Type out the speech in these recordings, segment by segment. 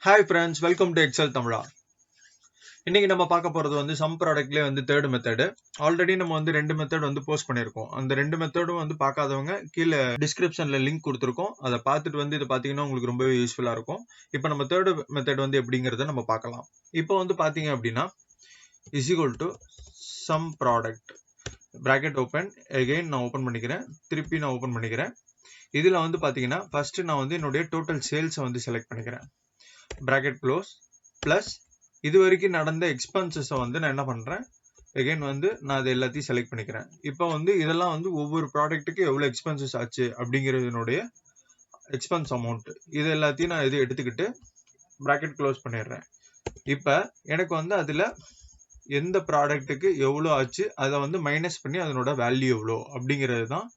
Hi friends, welcome to Excel Tamizha. இன்னைக்கு நம்ம பார்க்க போறது வந்து சம் ப்ராடக்ட்லயே வந்து தேர்ட் மெத்தட். ஆல்ரெடி நம்ம வந்து ரெண்டு மெத்தட் வந்து போஸ்ட் பண்ணிருக்கோம். அந்த ரெண்டு மெத்தடும் வந்து பார்க்காதவங்க கீழே டிஸ்கிரிப்ஷன்ல லிங்க் கொடுத்துருக்கோம். அதை பார்த்துட்டு வந்து இது பாத்தீங்கன்னா உங்களுக்கு ரொம்பவே யூஸ்ஃபுல்லா இருக்கும். இப்போ நம்ம தேர்ட் மெத்தட் வந்து எப்படிங்கறத நம்ம பார்க்கலாம். இப்போ வந்து பாத்தீங்க அப்படின்னா is equal to sum product bracket open again நான் ஓபன் பண்ணிக்கிறேன், திருப்பி நான் ஓபன் பண்ணிக்கிறேன். இதுல வந்து பாத்தீங்கன்னா ஃபர்ஸ்ட் நான் வந்து என்னுடைய டோட்டல் சேல்ஸ் வந்து செலக்ட் பண்ணிக்கிறேன், bracket close plus இது வரைக்கும் நடந்த எக்ஸ்பென்சஸ் வந்து நான் என்ன பண்றேன், அகைன் வந்து நான் அது எல்லாத்தையும் செலக்ட் பண்ணிக்கிறேன். இப்போ வந்து இதெல்லாம் வந்து ஒவ்வொரு ப்ராடக்ட்டுக்கு எவ்வளவு எக்ஸ்பென்சஸ் ஆச்சு அப்படிங்கறதுனுடைய எக்ஸ்பென்ஸ் அமௌண்ட், இது எல்லாத்தையும் நான் இது எடுத்துக்கிட்டு பிராக்கெட் க்ளோஸ் பண்ணிடுறேன். இப்போ எனக்கு வந்து அதுல எந்த ப்ராடக்ட்டுக்கு எவ்வளோ ஆச்சு அதை வந்து மைனஸ் பண்ணி அதனோட வேல்யூ எவ்வளோ அப்படிங்கிறது தான்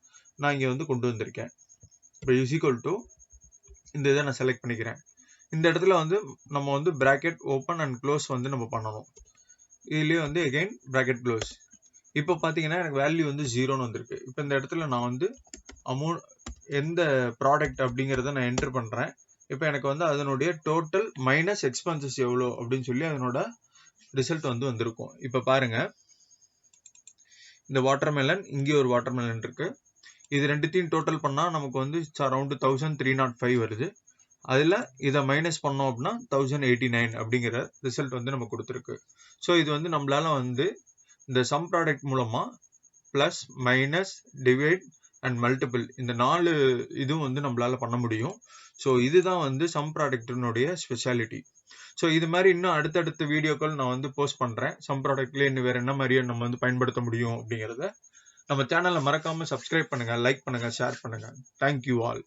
நான் இங்க வந்து கொண்டு வந்திருக்கேன். இப்போ இஸ் ஈக்குவல் டு இந்த இதை நான் செலக்ட் பண்ணிக்கிறேன். இந்த இடத்துல வந்து நம்ம வந்து பிராக்கெட் ஓப்பன் அண்ட் க்ளோஸ் வந்து நம்ம பண்ணணும். இதுலயே வந்து அகைன் பிராக்கெட் க்ளோஸ். இப்போ பாத்தீங்கன்னா எனக்கு வேல்யூ வந்து 0ன்னு வந்திருக்கு. இப்போ இந்த இடத்துல நான் வந்து அமௌண்ட் எந்த ப்ராடக்ட் அப்படிங்கறத நான் என்டர் பண்றேன். இப்போ எனக்கு வந்து அதனுடைய டோட்டல் மைனஸ் எக்ஸ்பென்சஸ் எவ்வளோ அப்படின்னு சொல்லி அதனோட ரிசல்ட் வந்து வந்திருக்கும். இப்போ பாருங்க, இந்த வாட்டர்மெலன், இங்கே ஒரு வாட்டர்மெலன் இருக்கு. இது ரெண்டுத்தையும் டோட்டல் பண்ணா நமக்கு வந்து அரௌண்ட் 1305 வருது. அதுல இதை மைனஸ் பண்ணோம் அப்படின்னா 1089 அப்படிங்கிற ரிசல்ட் வந்து நம்ம கொடுத்துருக்கு. ஸோ இது வந்து நம்மளால வந்து இந்த சம் ப்ராடக்ட் மூலமா plus minus divide and multiple இந்த 4 இதுவும் வந்து நம்மளால பண்ண முடியும். ஸோ இதுதான் வந்து சம் ப்ராடக்டினுடைய ஸ்பெஷாலிட்டி. ஸோ இது மாதிரி இன்னும் அடுத்தடுத்த வீடியோக்கள் நான் வந்து போஸ்ட் பண்றேன். சம் ப்ராடக்ட்ல இன்னும் வேற என்ன மாதிரியே நம்ம வந்து பயன்படுத்த முடியும் அப்படிங்கறத நம்ம சேனலை மறக்காம சப்ஸ்கிரைப் பண்ணுங்க, லைக் பண்ணுங்க, ஷேர் பண்ணுங்க. Thank you all.